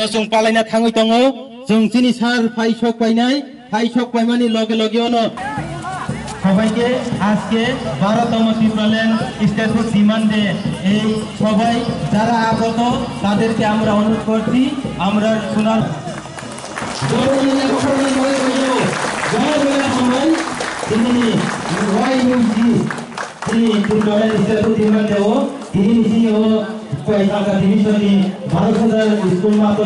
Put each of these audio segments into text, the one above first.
no sung palaina thangoi tongo sung chini sar faisok paimani loge ono সবাইকে আজকে 12তম Tripuraland statue ডিমান্ডে এই সবাই যারা আগত তাদেরকে আমরা অনুরোধ করছি আমরা শোনার স্কুল মাত্র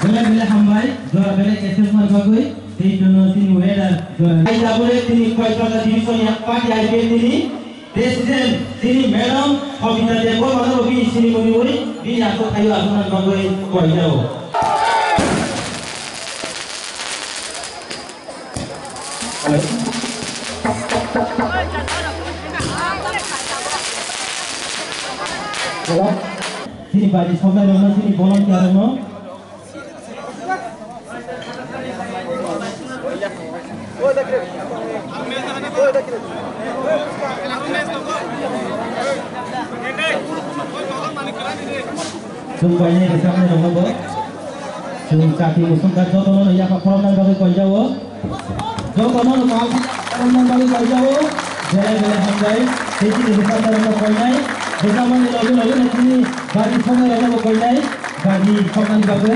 bela hambai jora bela keses mar bagoi ei jono tini weda jora ai dabule tini koytaka division yang party IPL tini president tini madam Kavita Deko mana obi sini moni moni ini aku ayo asunan bagoi koyjao halo sini baji sobai rono sini volunteer rono Sumpahnya di sana nomor ber, kaki musuh kacau tono ya pak kolam bagi konjau, jauh kono kau kolam bagi konjau, jalan hamdai, sini di sana nomor konjai, di sana lagi nanti bagi sana nomor konjai, bagi kolam bagi.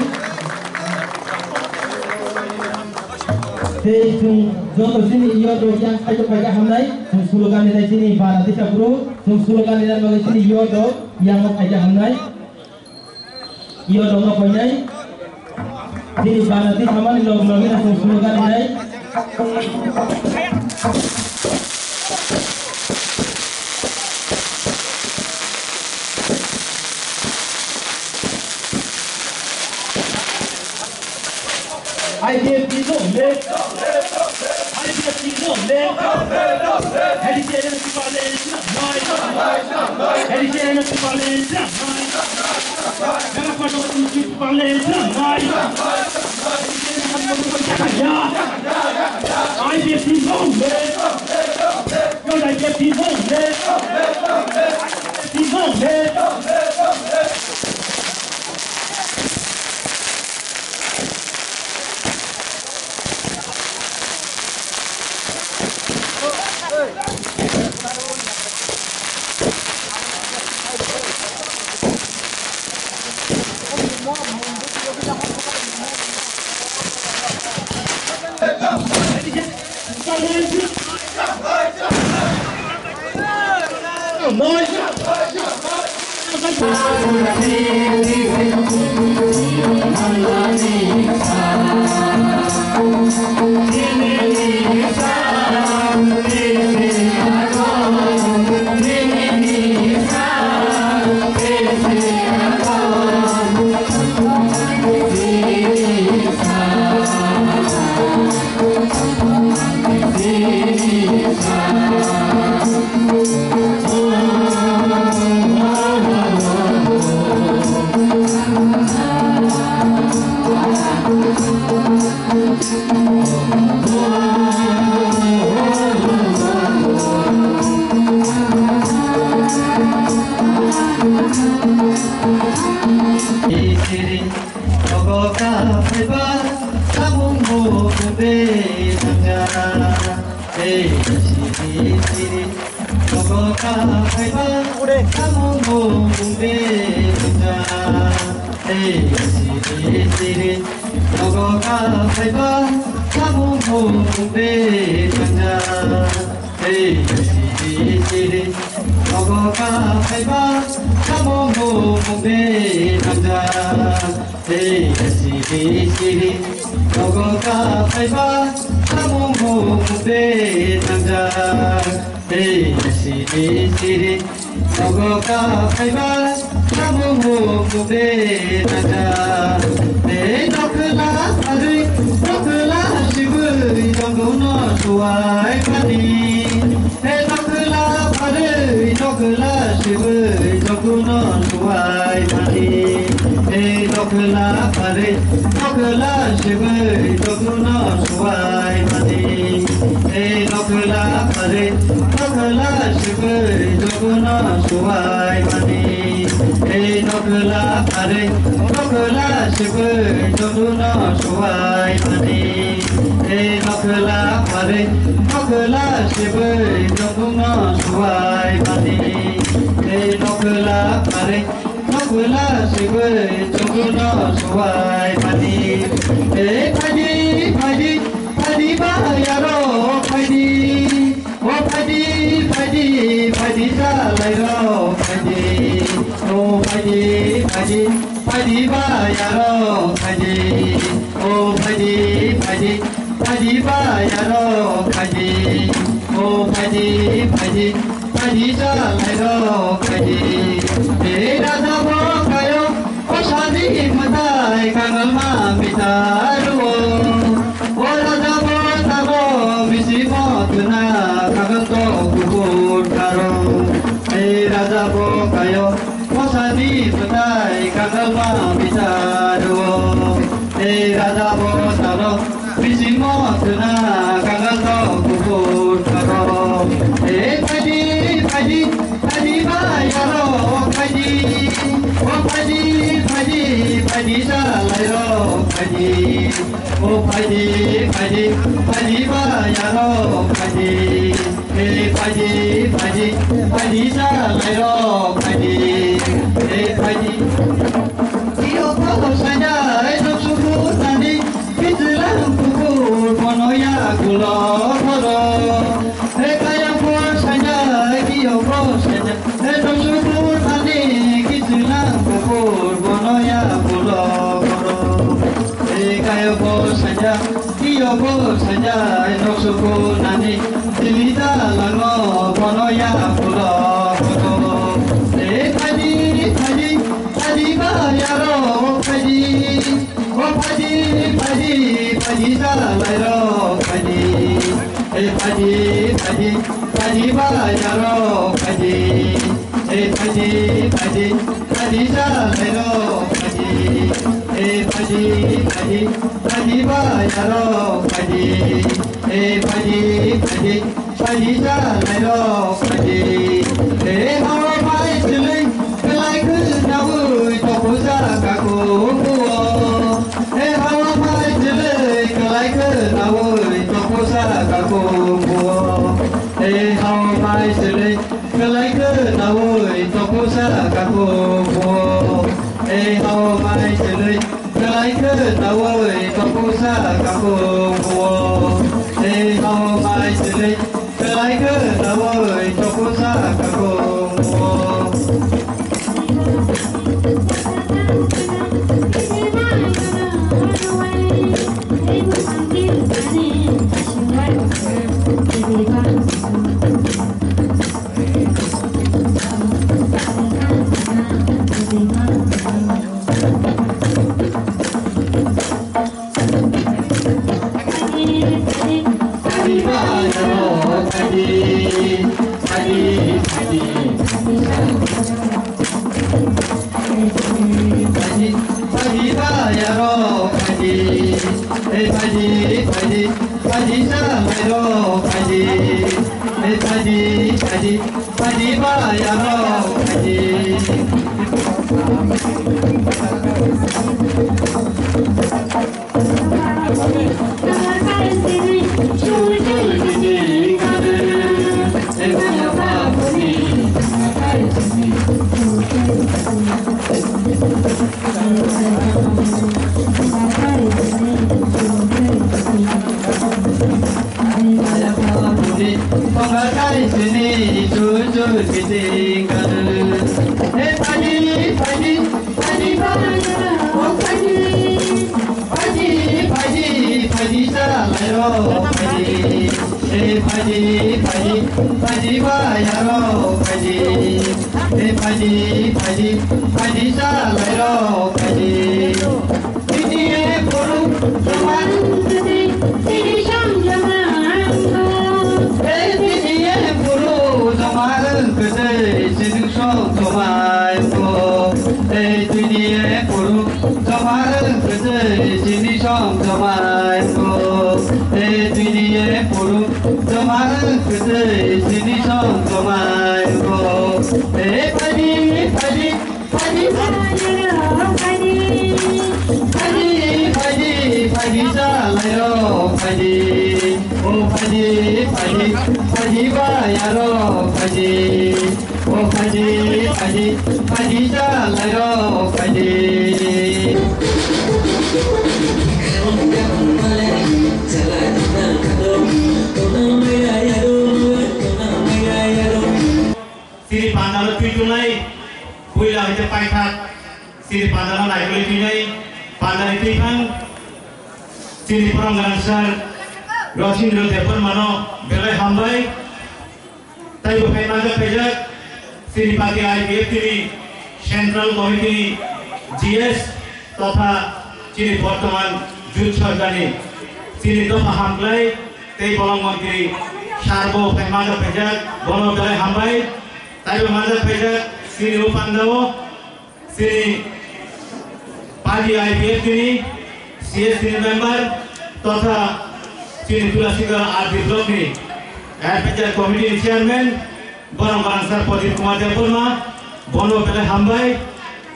Jodoh sini iya yang kayu hamdai, slogan di sini Bharati Sabro, slogan di dalam sini iya yang kayu hamdai. Iyo dong apa ini? Di Bharati sama di log-login langsung slogan ini. IDFT zone, IDFT zone, Heritage Parliament, Heritage Parliament. Jangan kau tunjuk paling ramai. I get the bombe. Yo I get the bombe. The bombe. Hey, Joguna Suwai Mani Nokula Pare Nokula Shibu Joguna Suwai Mani Nokula Pare Nokula Shibu Joguna Suwai Mani Nokula Pare Nokula Shibu Joguna Suwai Mani Phadi Phadi Phadi Ba Yaro Phadi Oh Phadi Phadi Phadi Sa Lai Ro Phadi Oh Phadi Phadi Phadi Ba Yaro Phadi Oh Phadi Phadi Phadi Ba Yaro Phadi Oh Phadi Phadi Phadi Sa Lai Ro Phadi Raja Bo Kayo Oh Shadi Matai Kangal Ma Mitaru Oh Raja Bo Tabo Bisi Mo Tuna Kangal To Kubur Karo Raja Bo Kayo Oh Shadi Matai Kangal Ma Mitaru Raja Bo Tabo Bisi Mo Tuna Kangal To Kubur Karo Phadi Phadi Phadi Ba Yaro Phadi Oh Phadi Phadi Phadi Sa Lai Ro Phadi Oh Phadi Phadi Phadi Ba Yaro Phadi Phadi Phadi Phadi Sa Lai Ro Phadi Phadi Iyo Ko Sanya Edo Suku Tani Kitlang Kukur Monoya Kulo Koro Kaya Ko Sanya Iyo Ko Sanya Edo Suku Tani Kitlang Kukur Monoya Kulo Koro Kaya Ko Sanya Iyo Ko Sanya Edo Suku Tani Dilita Lango Monoya Kulo Koro Phadi Phadi Phadi Ba Yaro Phadi Oh Phadi Phadi Phadi Sa Lai Ro Phadi Phadi Phadi Phadi Ba Yaro Phadi Phadi Phadi Phadi Sa Lai Ro Phadi Phadi Phadi Phadi Ba Yaro Phadi Phadi Phadi Phadi Sa Lai Ro Phadi Hao Mai Chilling Kalai Ku Nawu Topu Sa Kaku Kuo Hao Mai Chilling Kalai Ku Nawu Topu Sa Kaku Kuo Hao Mai Chilling Kalai Ku Nawu Topu Sa Kaku Kuo Hao Mai Chilling Kalai Ku Nawu Topu Sa Kaku Kuo Hao Mai Chilling Kalai Ku Nawu Topu Sa Kaku Kuo Phadi Ba Yaro Phadi Phadi Phadi Phadi Ba Yaro Phadi Phadi Phadi Phadi Sa Lai Ro Phadi Phadi Phadi Phadi Ba Yaro Phadi Phadi Sa Lai Ro Phadi Phadi Phadi Phadi Ba Yaro Phadi Phadi Phadi Phadi Sa Lai Ro Phadi Tiniye Puru Zaman Tini Sham Zaman Tiniye Puru Zaman Kese Sidhu Sham Zaman Tiniye Puru Zaman Kese Sidhu Sham Zaman Tiniye Puru Zaman Kese Sidhu Sham Zaman faji faji faji bayaro faji o faji faji faji jalaro faji Siri pandalo tuitunai puila hite paithat siri pandalo naikuli tuinai pandali tuikan siri peranggansar Rosindro Depon mano belai hambai tai bukai maja pejak siri pati IPF tini Central Committee GS totha siri Bortoman Jut Sarjani siri Doma Hamklai tei Bolong Mantri Sarbo bukai maja pejak bono belai hambai tai maja pejak siri Upandawo siri pati IPF tini CS tini member totha sini Tulasigar RD Block ni Adventure Committee Chairman Borong Barangsar Pradip Kumar Depurma Bono Bele Hambai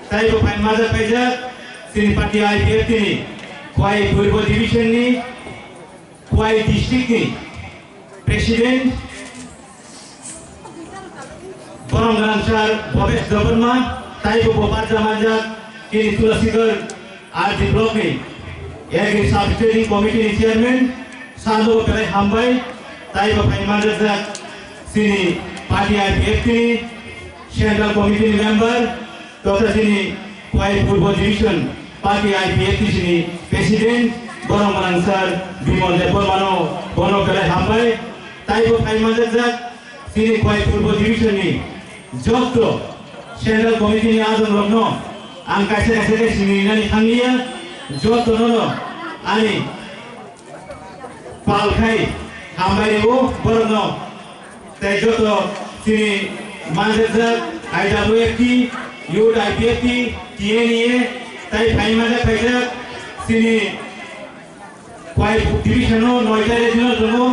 Tai Bukai Maza Pejak sini Parti IPF ni Kuai Purbo Division ni Kuai District ni President Borong Barangsar Bobes Depurma Tai Bopar Jamajak sini Tulasigar RD Block ni Yagi Substituting Committee Chairman Sando Bele Hambai Tai Bukai Maza sini Parti IPF ni Central Committee member Dr. sini Kuai Purbo Division Parti IPF sini President Borong Barangsar Bimol Depor Mano Bono Bele Hambai Tai Bukai Maza sini Kuai Purbo Division ni Jokto Central Committee ni Azon Rokno Angka Seke sini nani Hangia Jokto Nono Ani Palkai Hambai Ibu Borno Tejoto sini Manzazak IWFT Yud IPFT TNA Tai Paimaza Pajak sini Kuai Division Noida Regional Domo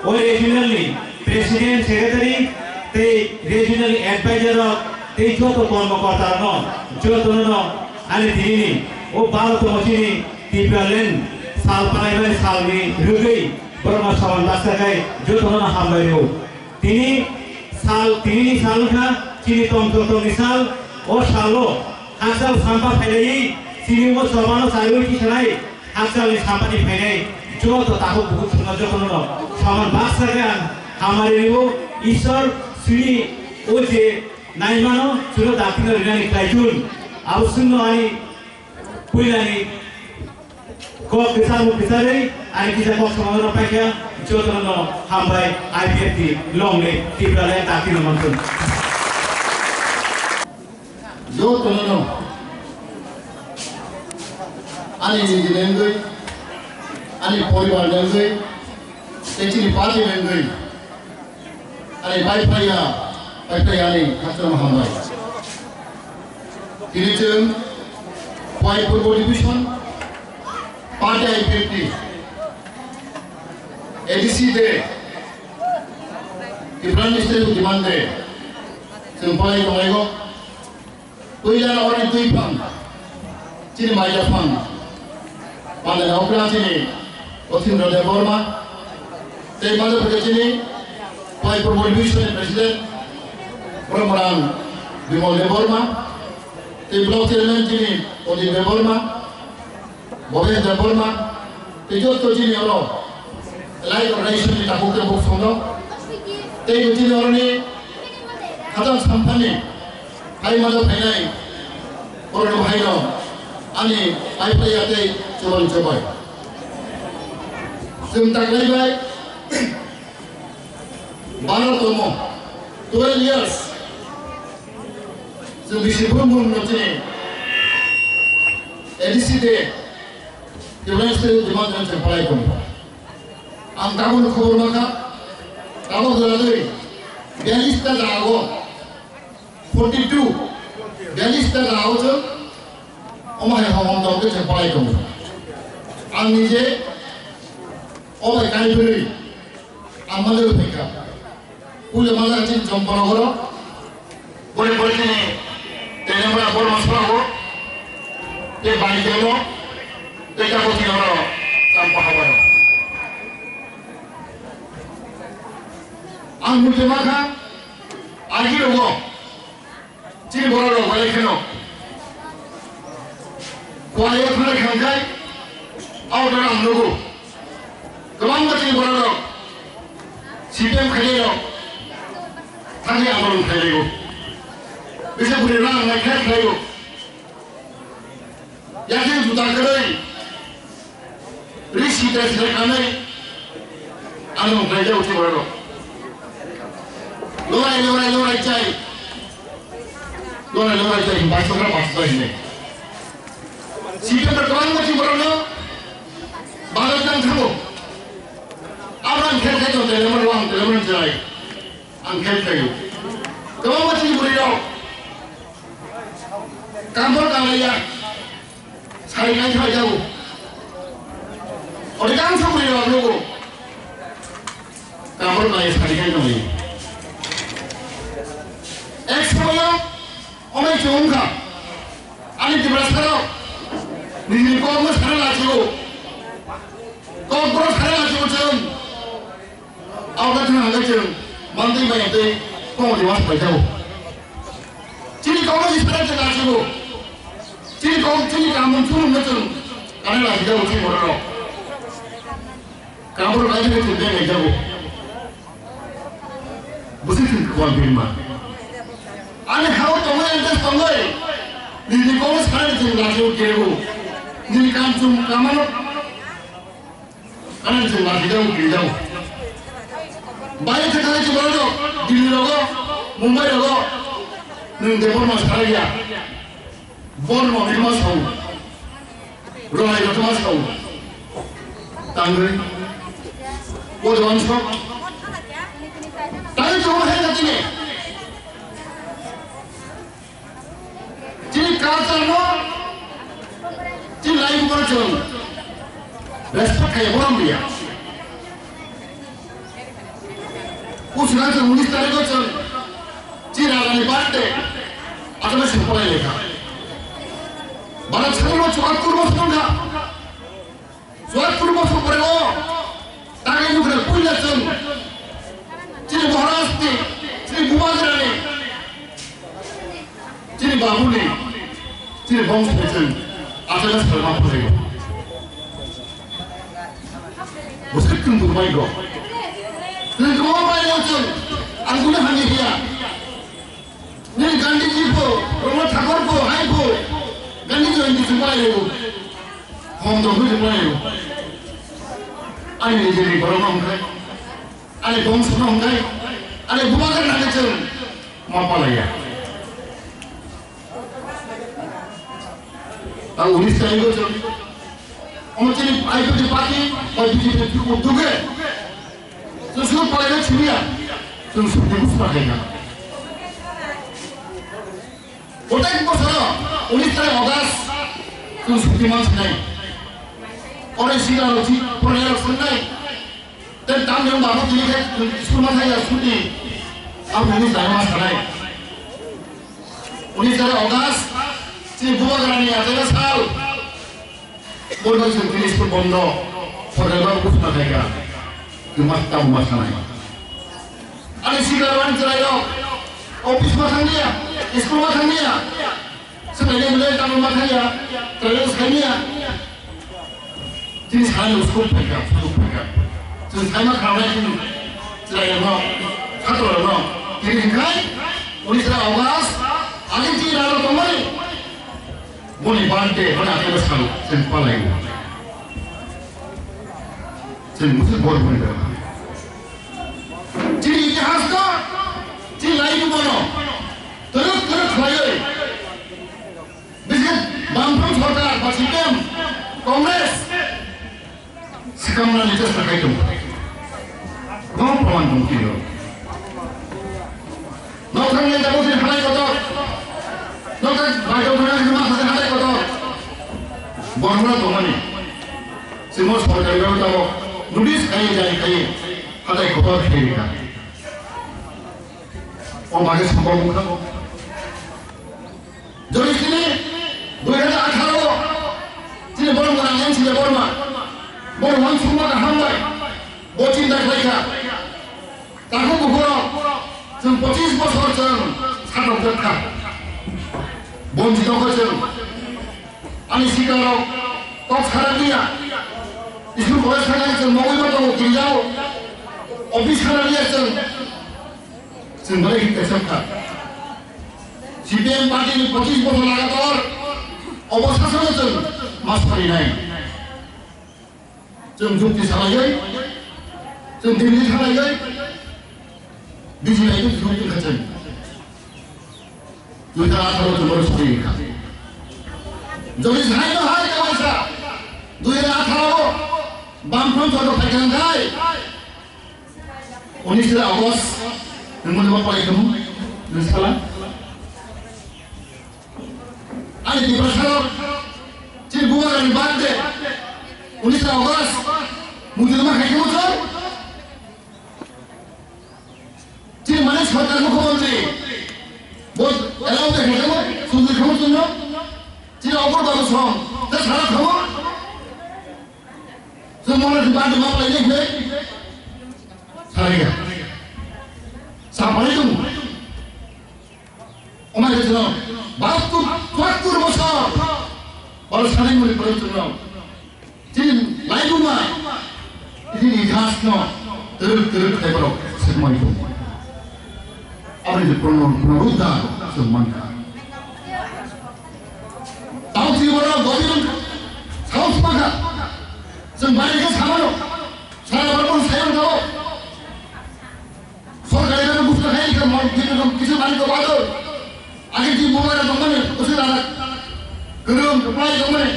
or regionally President Secretary Tei Regional Advisor Tei Joto Kormakota no Joto no Ani Dini O Balato Mochini Tipalen Salpanai Salvi Rugi Burma Sawan Basakai Joto no Hambai Tini Sal ka Chini Tom Misal O Salo Hansal Sampa Phelai Sini Mo Sabano Sayo Ki Shalai Hansal ni Sampa ni Phelai Joto Tahu Buku Sunna Joto no Sawan Basakai Hamari Wo Isor Sri Oje Naimano Suro Dakina Rinani Kaijun Ausunno Ani Puilani Kok Kesamu Kesari Ani Kisa Kok Samano Pakya Joto no Hambai IPFT Long le Tibrale Dakina Mantun Joto no Ani Nengui Ani Poribar Nengui Techini Party Nengui Ani Baipaya Ani Khatram Hambai Kinichum Kuai Purbo Division Party IPFT ADC Day the Prime Minister who demanded Simpai Komago Tuilan or Tuipan Chini Maya Pan Panda Opera Chini Othindra Deborma They Mother Pagachini Kuai Purbo Division President Promoran Bimol Deborma They Block Chairman Chini Odi Deborma Bobes Deborma They Joto Chini Oro Like organization ni takut terbuka semua. Tapi uji orang ni kadang sampai hari mana pernah orang bahaya no, ani hari pernah ada coba. Sebentar lagi baik, 12 years. Sebisa pun nanti edisi deh, kita mesti dimakan sampai pun. Angkamun khobor maka kamu dalai 42 ta jago 42 42 ta jago tu omai hamam dau ke sampai kamu ang nije omai kali beri amalu peka pula malah cin jompana goro boleh ni tanya mana bor masuk aku te bani demo te kamu tiada sampah apa ang multimaka agi rogo chini bora rogo balik keno kuaya thana khangkai au dalam rogo kemang chini bora rogo CPM khaye rogo thani amron khaye rogo bisa buri rang ngai khaye rogo yakin juta kadai risi tes lekane anu khaye uti bora rogo Lorai cai. Lorai cai. Bahasa ini. Siapa berkawan macam berapa? Barat dan kamu. Abang kerja tu telemun cai. Angkat kayu. Kamu macam beriau. Kamu kalau ya, saya nak cakap jauh. Orang kamu semua beriau logo. Kamu kalau ya saya kan kamu. Ekspornya, orang cuma kan, ane diberas karo, ni kau mus karo lagi lo, kau beras karo lagi macam, awak tu nak macam, mandi banyak tu, kau diwas baca lo, ciri kau masih sekarang tu lagi lo, ciri kamu cuma macam, ane lagi jauh ciri orang lo, kamu lagi tu dia lagi jauh, bukan kau firman. Ane hau tongai entes tongai, ni kau sekarang tu lagi kero, ni kancung kamano, ane tu lagi jauh kiri. Banyak sekali tu baru, Delhi logo, Mumbai logo, ni Depor mas sekarang ya, Borno ni mas kau, Rohai itu mas kau, Tanggri, Bodoan kau, tapi cuma hanya ini. Jadi culture no, jadi life macam, respect kayak orang dia. Usulan semunis tadi macam, jadi orang ni partai, atau macam apa yang mereka. Barat sekarang macam suat kurus pun tak, suat kurus pun berlaku, tangan itu kena punya macam, jadi Maharashtra, jadi Bumbajar ni, jadi Babu ni. Jadi bangsa macam ada sesuatu apa lagi? Bukan untuk mereka. Dan kau apa macam? Aku nak hanya dia. Ni Gandhi jipo, Rama Thakur ko, hai ko. Gandhi tu yang disebut itu. Hom tu pun disebut itu. Ane jadi berapa orang? Ane bangsa orang? Ane bukan nak macam apa lagi? Ang ulis tayo ko sa umatin ay ko di party ay di ko duge susunod pa rin siya susunod ko sa kanya otak ko sa ulis tayo ogas susunod man sa nay ore sila roti puraya sunay then tam yung bago dili susunod tayo suti ang ulis tayo mas nay ulis tayo ogas si buat orang ni ada sal, boleh jenis pun bondo, perdagangan pun sudah ada, cuma tahu masalah. Ada sigaran cerai office macam dia, sekolah macam dia, sebenarnya mulai tamu macam dia, terus kania, jenis hal sekolah pergi, jenis hal macam ini, cerai orang, satu orang, jadi kan, ulis awas, ada ciri ada tomai. Boleh bantai, mana ada sekali, sempal lagi. Sempul boleh boleh. Jadi ihas tu, jadi lagi tu mana? Terus lagi. Bisik bangkang sorkar, Basikem, Kongres, sekarang ni just terkait tu. Kau perlawan mungkin. Nokang yang jauh di halai kotor. Nokang baju mana semua ada halai kotor. Borno tu mana? Semua sorkar yang tahu. Nulis kaya halai kotor kiri kan. Oh bagi semua muka. Jadi sini 2018 sini Borno yang sini Borno semua dah hambai. Bocin dah kaya. Tahu bukan? जों 25 बोसोर जों सानाव दोनखा बन्जितखौ जों आंनि सिगाङाव टप खालामलिया school college थांनाय जों मावैबा दङ गिर्जायाव अफिस खालामलिया जों बोरै हिंसा CPM पार्टी 25 बोसोर लागातार अबस्थाखौनो जों मास फालिनाय जों जुक्ति सालायै जों दिल्ली सालायै बिजिनायखौ जुक्ति खाजों 2018 जों बोरै सलिखा যদি সাইনো হয় কামাইছা 2018 বামফ্রন্ট সরকার ফাইখানখাই 19 আগস্ট नोंमोनबा फरायदों नोंसाला आंनि दिब्रासाव जे गुवारनि बादे 19 আগস্ট मुजुरमा खाइखौ बोथोर जे माने सरकार मुख्यमंत्री बहुत एलाउ देखायदोंमोन सुजुग खामोन जोंनो जे अगर बाबु सम दा सारा खामोन जों माने बादे मा लायनो फै सारिया सापाले दं अमाय जों 72 बोसोर बाल सानै मुलि फोरोंदों दिन लाइगुमा दिन इतिहास न दोर खाइबाराव सेमाय दं आरो पुनरुद्धार जों मानखा दाउ जिबरा गबिन साउथ माखा जों बारिखौ सामानो सारा बारबन सायाव दाव सरकारिनो बुस्थु खायखौ मावफिनो किसु मानिखौ बादो आगे दिन बुंबाय दंमोन उसे लाना गोरों फ्राय दंमोन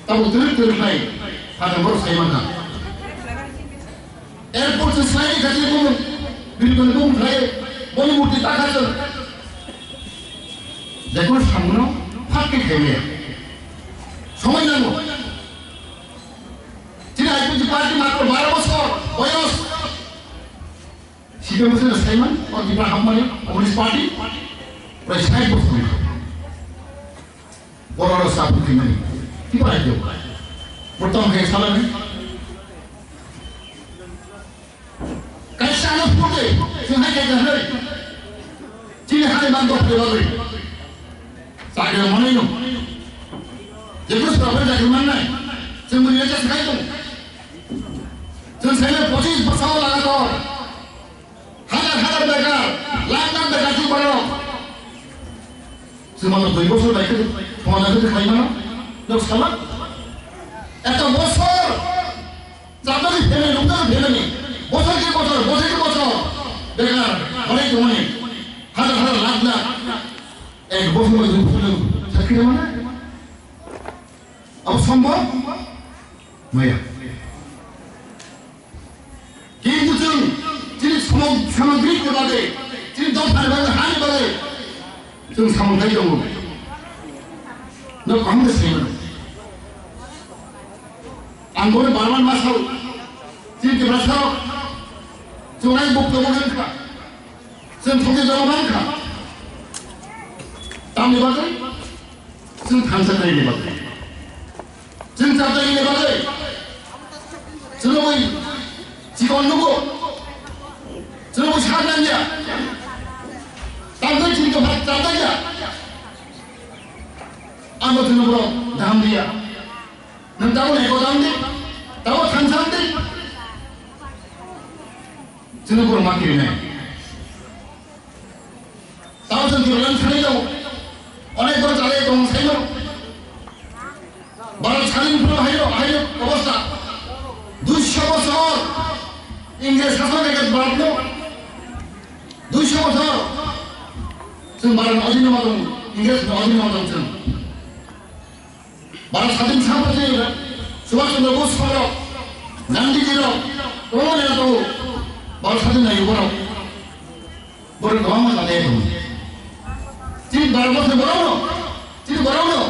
ताबो दोर खाइ हादों बर सायमानखा एयरपोर्ट से साइड खाथि बुङो बिरगोन दं थायो बनि मुर्ति ताखाजों जेखौ सामनो फाक्के खायले समय नांगौ दिनै आइपिपि पार्टी मात्र 12 बोसोर बयस CPM बोसोर सायमान और दिब्रा हाबमानि कमिउनिस्ट पार्टी प्राय 60 बोसोर बर'र साफु खैमानि कि बायदि प्रथम हे सालानि कायसानो फुटे जोंहा गेजेरहै दिनै हाय मान दफेबालै जायगायाव माने दं जेबो स्टाफे जागोननाय जों मोनैया जासखाय दं जों सायनो 25 बोसोर लागातार हाजार बेकार लाख बेकार जों बारो जों मानो 2 बोसोर लायखो समाजाखौ खायमानो लोक साला एत बोसोर जाबानि फेले लुंगार फेलेनि बोसोर के बोसोर बेकार अनेक दंनि हाजार लाख एक बोसोर में जों साख्रि माने अब सम्भव नया কিন্তু जों दिनै सामग्रिनि बागै दिनै दंफांनि बागै हानि बागै जों सामलायनाय दङ नों कांग्रेसनि आंगोरे बारमान मासाव दिनै दिब्रासाव जोंनाय बक्तब्यखा जों थगे जमाबानखा दामनि बागै जों थांसानायनि बागै जों जाथायनि बागै जों बै जीवन नुगो जों बै सारनाया दामदै जिंखौ भात जाथाया आंबो जोंनो दाम दिया नों दाबो नेको दाम दि दाबो थांसान्दि जोंनो बर' मागिनाय दाबो जों दिरलान थानाय दं अनेक बर' जालाय दं साइनो भारत स्वाधीनफोर हायो अबस्था 200 बोसोर इंग्रेज शासन जायगायाव भारतनो 200 बोसोर जों भारत अधीनमा दं इंग्रेजनि अधीनमा दं जों भारत स्वाधीन सानफोर सुभाष चंद्र बोस गांधी जी दङ भारत स्वाधीन जायो बर' गोबां जानाय दं दिनै भारत बरावनो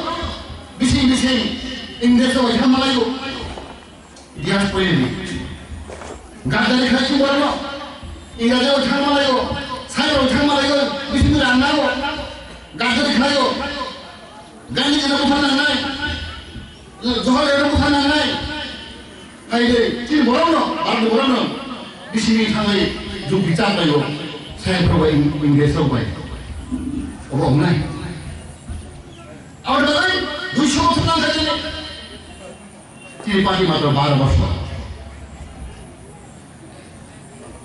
बिसिं इंग्रेजआव आइथाम मालायो इतिहास फैयो गादारि खाथि बरावनो इंराजियाव आइथाम मालायो साइराव आइथाम मालायो बिसिं राननांगौ गादारि खायो गांधी जिनो बुथारनांनाय जवाहरलाल बुथारनांनाय हायदे दिनै बरावनो भारत बरावनो बिसिनि थाङै जुग बिचार लायो Saya perlu Inggris sampai. Orang lain. Awak dah 200 tahun saja ni. Ciri parti matra 12 ವರ್ಷ.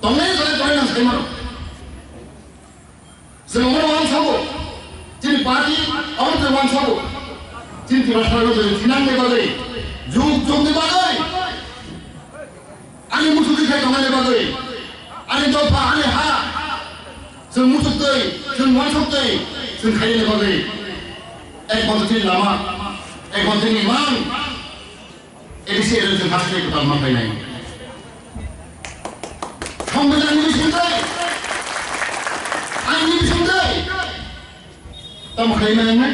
Tongnya saya nak saya mana? Semua orang sabu. Ciri parti orang tu orang sabu. Ciri masyarakat tu jinang ni bagai, juk ni bagai. Ani musuh kita tongnya ni bagai. Ani dopa, ani ha. Semua musuh tu, semua musuh tu, semua kaya ni bagai. Konten lama, konten imam, edisi ada yang khas itu tak mampu naik. Kompetensi ini sendiri, ini sendiri, tak mampu naik.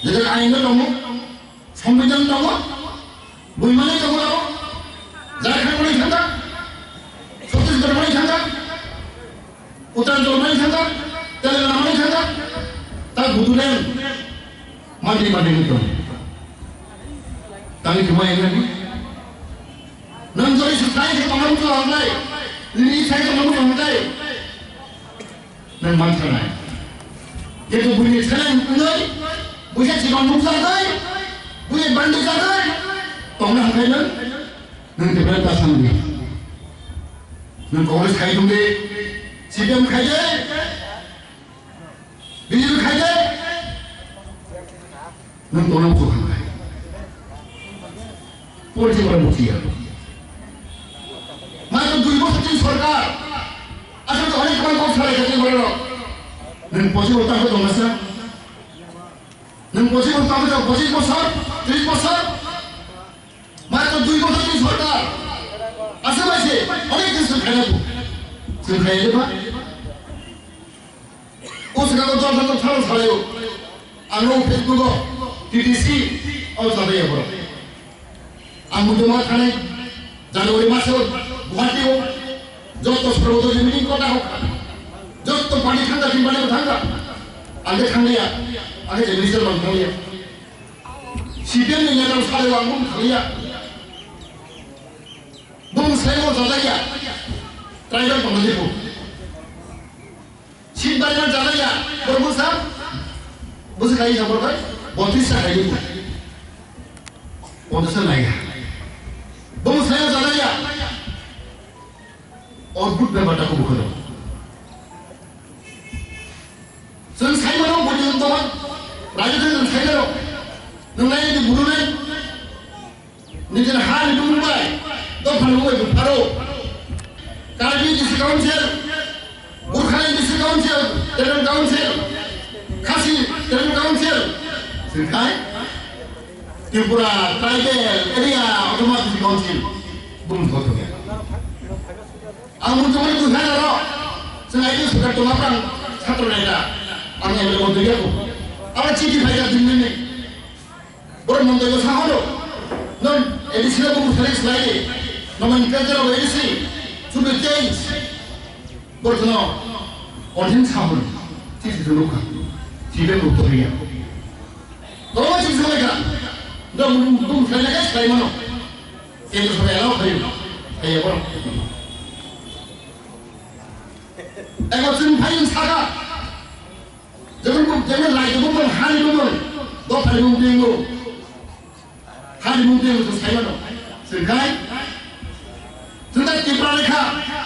Jadi ini kamu, kompetensi kamu, bagaimana kamu tahu? Zakat mana sangka, Chhattisgarh mana sangka, Uttarakhand mana sangka, Telangana mana sangka. Tak butuhnya mati itu. Tapi cuma yang ini. Nanti saya pengaruh tu orang lain. Ini saya pengaruh orang lain. Dan bangsa lain. Jadi bunyi sekarang bunyi, bunyi cikgu muka lain, bunyi banding lain. Tolong kalian, nanti berapa sambil. Nanti Kongres kaya tunggu, CPM kaya. Bila kaya, nanti orang tu kaya. Politik orang mutia. Macam 2 ವರ್ಷ सरकार, asal tu hari kawan kawan saya kata berapa? Nanti politik orang tu orang mana? Nanti politik orang tu politik besar, 30 besar. Macam 2 ವರ್ಷ सरकार, asal macam, orang itu kaya tu, kaya apa? उसका तो जब तो थाल थालेयो आंगो फेसबुक टीटीसी और साथे ये बरो आंगो जमा थाने जनवरी मासे गुवाहाटी हो जो तो प्रबोधन मीटिंग कोटा हो जो तो पानी ठंडा की पानी ठंडा आगे ठंडिया आगे मिनिस्टर बन ठंडिया सीपीएम ने नेता सारे वांगो ठंडिया बुम सेलो जलाया ट्राइबल पहुंचे हो Sinbaian jalan ya, berbusar, busar kaya siapa kan? Botisah kaya itu, botisah lagi. Busar jalan ya, और बुद्ध बेटा को बुखरो सन साइमनो बुद्ध तो राजस्थान साइमनो नंगाय नि बुरुने निजन हाल दुंबाय तो फलुय बुफारो कार्बी डिस्ट्रिक्ट काउंसिल बुरखाई डिस्ट्रिक्ट काउंसिल टेरन काउंसिल खासी टेरन काउंसिल सिखाय Tripura tribal area autonomous council बुम होतो गया आंगुर जमाने तुझा ना रो sengaja sudah tumakan satu neda orang yang berbodoh dia ko apa ciri bahaya dunia ni orang menggoda sahoro non edisi lagu musarik lagi namun kerja lagu edisi sudah change bertemu orang sahoro ciri dulu kan ciri berbodoh dia kalau ciri sama kan namun belum saya lagi sekali mana yang sebagai lalu kayu orang Ego sun paling saga, jangan lagi bukan hari bukan, dua hari minggu tu saya mana, sekarang, sudah Kipra lekha,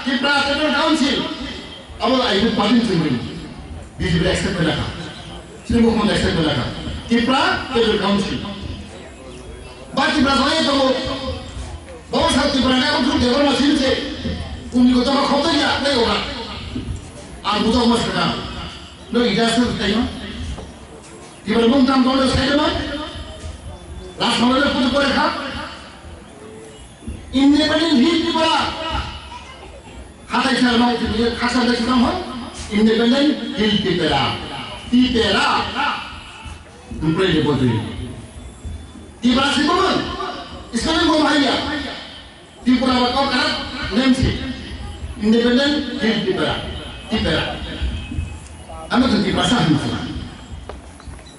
Kipra Federal Council, awal itu paling tinggi, BJP accept lekha, Sri Muhammad accept lekha, Kipra Federal Council, baca berapa itu, bawa satu Kipra lekha untuk dewan masing se, umur kita macam apa ya, ni orang. Aku tahu mas kerana, lo ijazah tu tahu, di mana pun tam tahu saya tu mah, last malam tu tu berkah, independent hit di bawah, kata saya mau tu dia kata saya cakap apa, independent hit di bawah, tu boleh dibuat di bawah sih pun, sekarang kau mahir, di bawah kau kan, nemsi, independent hit di bawah. Tidak, anda tu tidak sah macam.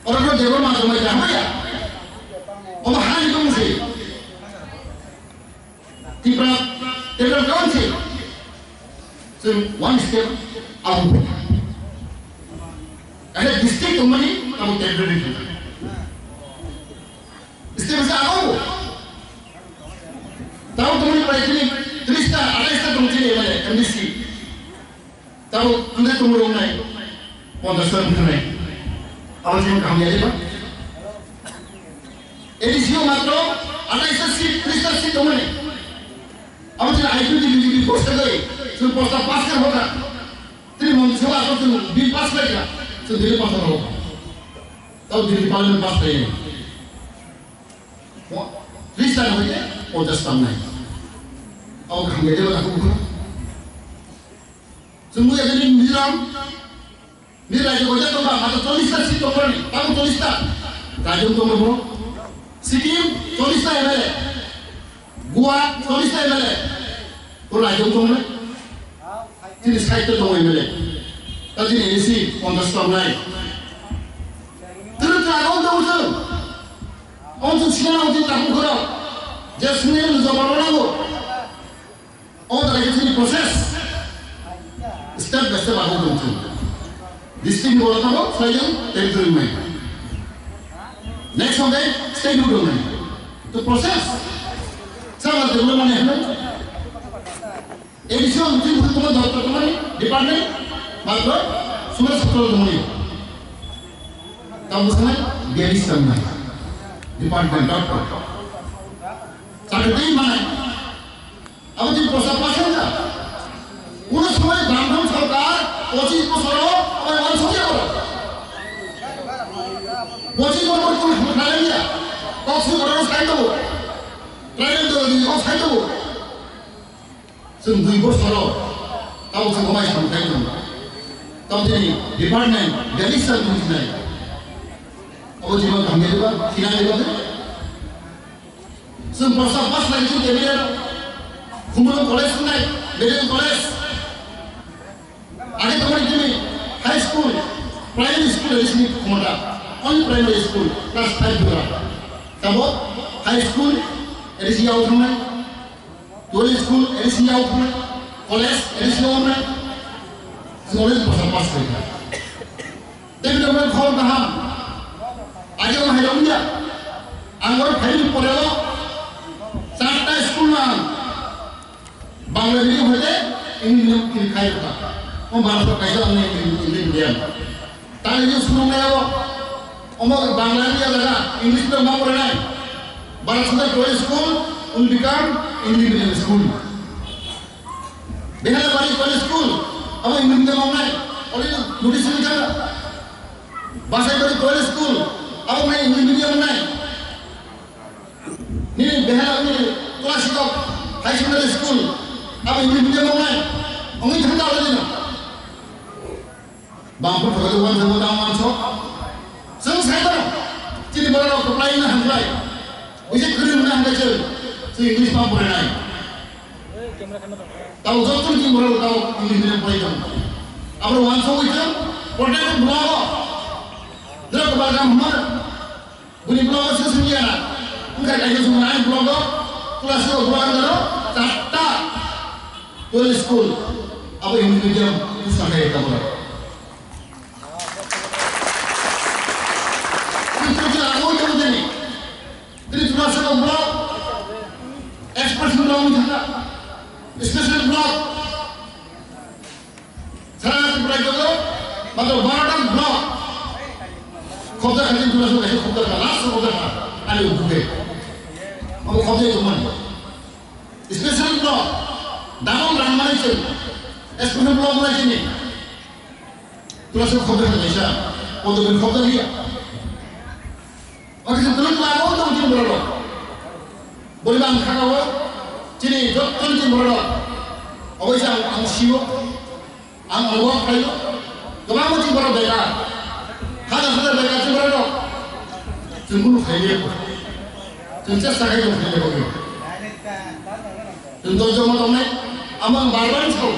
Orang tu dewan macam macam ya. Orang hal itu mesti. Tidak, tidak kawan sih. जों one step आवगाय आरो district दंमोन नाम territory step से आवो ताऊ तुम्हारी प्राइसनी 30 टा 28 टा तुम चले वाले एमडीसी ताऊ तुमने तुम लोग नहीं 15 टा नहीं आवाज में काम याद है एडीसीओ मात्र 28 टा सीट 30 टा सीट तुमने अब जो आईपीडी बीजीपी पोस्ट गए जो पोस्ट पास कर होगा तेरी मंशा तो तुम बिल पास करेगा तो दिल्ली पास होगा तब दिल्ली पार्लियामेंट पास करेगा 30 टा हो गए 50 टा नहीं और हम ये देखो ना semua yang jadi miram mirai juga jatuh bang atau tulisnya sih tuh kan kamu tulisnya kajung tuh mau Sikkim tulisnya MLA gua tulisnya MLA tuh kajung tuh mana jadi saya tuh MLA tadi ini sih understand naik terus kalau tuh untuk siapa untuk tahu kalau jasmine zaman lalu dari sini proses step by step aku tuntun. District bola tahu, saya territory main. Next sampai state bola main. Itu proses. Sama tu mana ni? Edison tu cuma doktor tu mana? Department, bagus. Semua sektor tu mana? Kamu sana garis sama. Department doktor. Sampai mana? Apa tu proses apa saja? उन समय ब्राह्मण सरकार 25 बছর আমার মান সরিয়ে করো 25 বছর তুমি খালে নিয়া কক্সি বড় সাইড দেবো ট্রেন দেবো সাইড দেবো जों 2 বছর তাও जों কমাই সামলাই দেবো তাও দিনি ডিপার্টমেন্ট ডেলিশন বুঝনাই ও জীবন ভাঙে দেবা কিনা দেবা जों প্রস্তাব পাস লাগছে টেবিলে কুমুর কলেজ নাই মেডিকেল কলেজ आगे तुम्हारी जिम्मे हाई स्कूल प्राइमरी स्कूल है इसमें मोटा only primary school class 5 पूरा तब हाई स्कूल एडिसी आउट में कॉलेज स्कूल एडिसी आउट में कॉलेज एडिसी आउट में कॉलेज पास करेगा देखिए तो मैं खोल कहाँ आगे वो है लोग आंगोर फैली पड़ेगा 7टा स्कूल में बांग्ला मीडियम हो जाए इंग्लिश मीडियम की खाई होता Om bahasa kaisa amne Indian. Tadi ni suruh saya om Bangla ni ada English tu mau pernah. Bahasa Korea school will become English medium school. Dengan balik Korea school, apa English medium mau naik? Oleh notice ni kan? Bahasa Korea school, apa main English medium naik? Ni dengan ni kelas itu high secondary school, apa English medium mau naik? Om ini tak tahu lagi. Bangku perluan semua taman sok, semua saya jadi berada di lain lah handai, bisa kirim lah handai je, si English mampu renai. Tahu jatuh ni berada tahu English ni boleh jam. Apa wan sok itu, protect belawa, dah kebaga mana, bunyi belawa sesuatu na, enggak lagi semua lain belawa, kelas itu belawa dulu, cata, college school, apa English medium itu sangat hebat pula. Jadi cuma satu blok, ekspres blok juga, special blok. Saya berada di mana? Barat blok. Kota kali cuma satu, kota kelas kota ada udah. Apa kota itu mana? Special blok. Dalam ramai itu, special blok mana ini? Cuma satu kota Malaysia, untuk kota dia. Oke, sebelum lalu tu mungkin berlalu. Boleh bang kau, cini jod tu mungkin berlalu. Awak isang ang siwo, ang awak kayu. Kemana mungkin berlalu bela? Hanya sudah bela tu berlalu. Sungguh kaya. Sungguh sakit tu kaya. Sungguh jom tu ni, amang barang tu.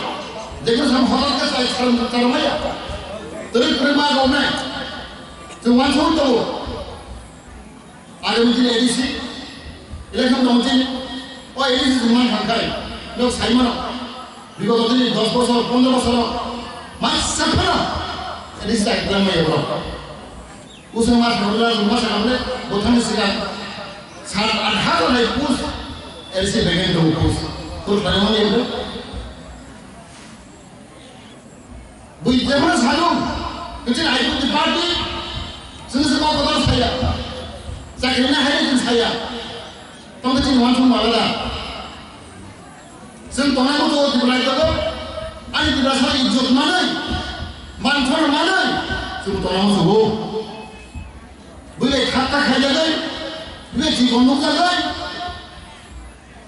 Jangan sampai orang ke saya sekarang maya. Terus terima kau ni. Sungguh tu. Ada mungkin edisi, election mungkin, oh edisi cuma hangkai, lo saya mana, বিগত দিনে 10 বছর 15 বছর মাস সাফানা এদিকে একদম এলো use মাস ধরে মাস আমরে প্রথমে সিগা 7-8 হাজার পুষ এসে বেগেন তো পুষ তো মানে এলো বুঝতেমা সালুম কিছু আইডি পার্টি जोंसो मावगोदान साया जाखिना हाय जों साया तंगे जों वान सम मालादा जों तनांगो तो दिब्लाय दो आनि दिब्ला सा इज्जत मानै मानफोर मानै जों तनांगो जबो बुले खाता खायजागै बुले जीवन नुजागै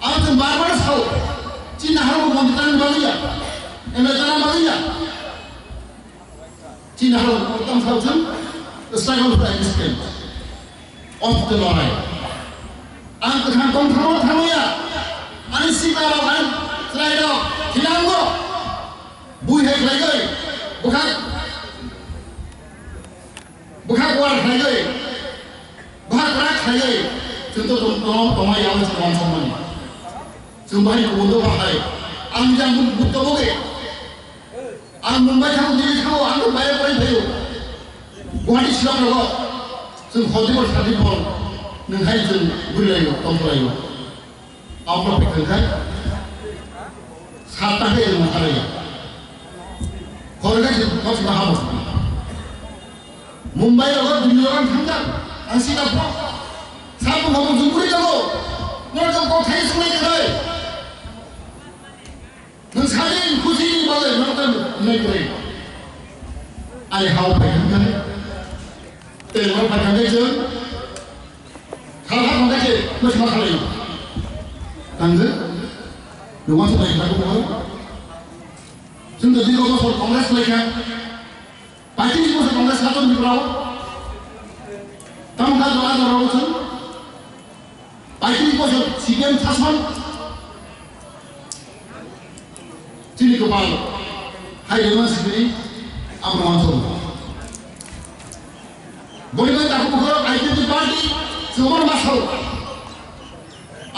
आरो जों बार साव चिन हारो मन्दिरान बालिया एमेजाना बालिया चिन हारो तम सावजों The struggle for existence of the Lord. Ang kong thamo ya, ani sita lo kan, selai do, hilang go, bui hek lagi, bukan kuat lagi, bukan kerak lagi, contoh tomai yang macam sama ni, sumbai kundo bahai, ang jangan buta boge, ang Mumbai kamu diri kamu, ang Mumbai apa itu? Guwahati silang logo, जों हदिबर सादिबर नोंहाय जों बुलायो तंबलायो आमला फैखांखाय सातटाखै जों ओंखारलायो हरखाय जों गावसोरनो हाबो मुम्बाइ लोगो दिल्लीयाव थांगोन आं Singapore साबो हाबो जों बोरै जागौ नों जोंखौ थायो सोंनाय नों सानै खुसिनि बागै नों नायग्रै आंनि हाव फैखांखाय तेलुगु फाइखांखाय जों खालाम खांखाय मोसामा खालायो थांगो नङा सोलायखागौ बुङो जों जुदि गसर कंग्रेस लायखा पार्टी गसर कंग्रेस हादर बिफोराव तामखा जरा जराव जों पार्टी गसर सिगेम सासन जोंनि गोबां हारिनि मानसिफोरनि आब्रुमान सम बयबो दाखौ बुङो आइडेन्टि पार्टी जोंबो मासाव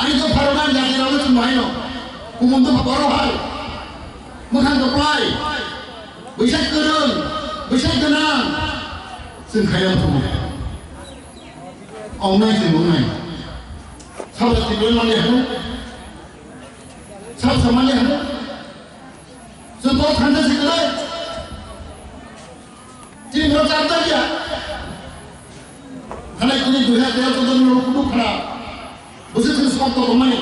आंनि भारतआव जायगायावनो जों बाहायनो गुबुनबो बर'हाय मोखां दख्लाय बैसाग गोरों बैसाग गोनां जों खायाव दङ अननाय जों अननाय सावरायथि बेलानि हानो साव समानि हानो जोंखौ थांजासिगोन दिनफोराव जाबदारिया खानाय कुनि 2013 कुनु खरा बोसोरनि सप्त रमानि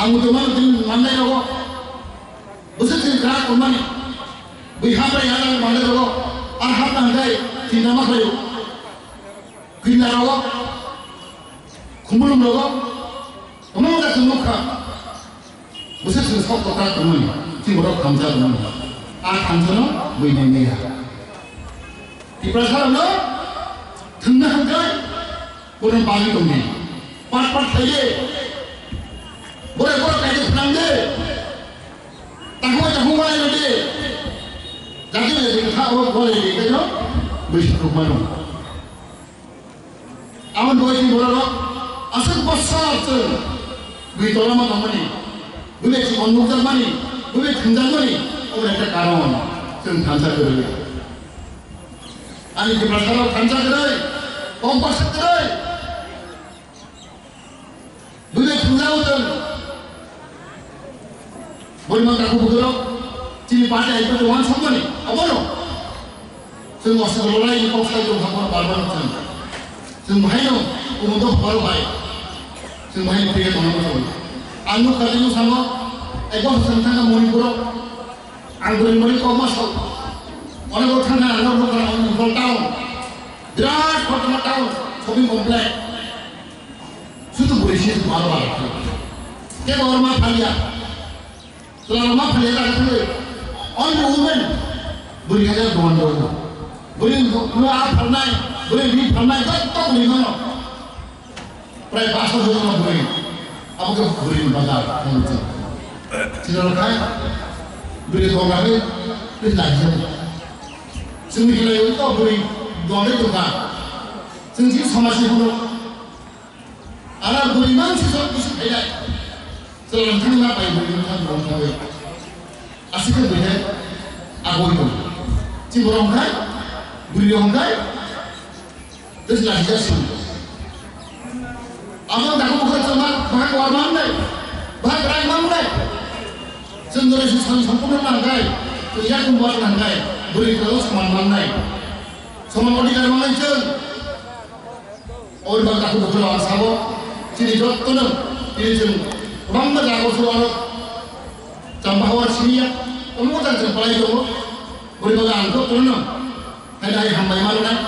आं दमान दिन माननाय रग बोसोरनि खरा रमानि बैहाब्राय आं माननाय रग आर हाबना हाय थिना मा खायो गैला रग खुमलुम रग अमाव दा खुमुखा बोसोरनि सप्त खरा रमानि थिंबराव खामजा रमानि आर खामजनो बैनाय नेहा इब्रासारनो थंनो हांखाय बोरां बागै दंनि पाट थायो बोराय गायदे फुनांदो दाखुमाय दे जाहाथे लेखा बोराय देखायनो बैसोखौ मा दं आमोन दहायनि बोराल' आसोल बोसोरसो गैथ'ला मा दंमानि बोले जीवन नुजामानि बोले थंजामानि अबे একটা কারণ जों थांजागोरै आंनि इब्रासाराव थांजागोरै कम्पासगोरै बोले थंजावदों बोरमान दाखौ बुगोराव दिनै बादायफोर दङ सममानि अबनो जों असरलाय कौसाय दं हाबा बारबानो जों बाहायनो उमुदो हरबाय जों बाहायनो फैयो दंनांगौ आंनो खालिनो सानो एकदम संथाना मणिपुराव आं बोरै कमासाव अनेक थांना आंनो इम्फल टाउन बिराद फटमा टाउन शपिं कमप्लेक्स सुतु बोरैसो मारबार के गरमा फालिया selama मा फालिया जागोन अन वुमेन बोरै हाजार दङ बोरै नुआ फालनाय बोरै बि फालनाय गत्त बोरै दङ प्राय 500 जन बोरै आमको बोरै बाजार होनोसै सिनारखाय बोरै दङाखै बे लाजो जोंनि गेलेयाव थ बोरै दङै दङा जोंनि समाजनिखौ आरो बोरै मानसि सब बिसि फायनाय सोलोंथाइ मा बाय बोरै थांनो थाङो asik behe agoi dong ciborong kai buriong kai terus lagi jasun amang tak bukan sama bahag warman deh bahag rayman deh sendiri susah sempurna nangkai terlihat membuat nangkai beri terus kemana deh sama mau dikari mana ceng orang bangka aku berdoa sabo ciri jod tuh ini ceng orang berlaku suara tambah awal sini ya kamu tak terpelai kamu beri bangka angkut tuh no ada yang hambai malu nih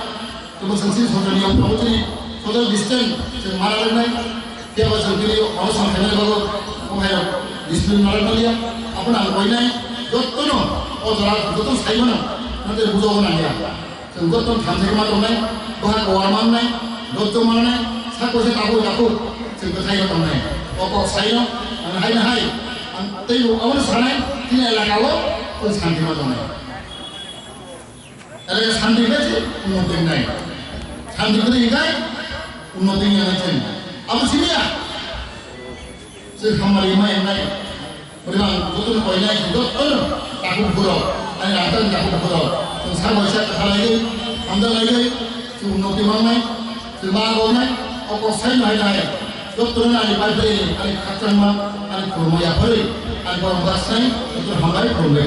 kamu sensi saudara yang kamu ciri saudara distance ceng marah nih dia bahasa video mau sampai nih baru kamu kayak distance marah nih ya apa nak kau ini jod tuh no oh saudara jod tuh saya mana nanti butuh orang ya cengkut tuh kamsi kemana nih bahag warman nih jod tuh mana nih saku saya tahu cengkut saya tuh nih pokok saya hai hai tahu awal sana tidak lagi awal terus kanti macam ni ada kanti macam unoting naik kanti tu ingat unoting yang macam apa sih ya sehamar lima yang naik beriman betul kau naik betul takut buruk ada antara takut buruk terus sama saya kata lagi anda lagi unoting mana naik sebagai naik apa saya naik betul na ali padre ali khatama ali kurma ya bari ali kurma basai itu hambai kurma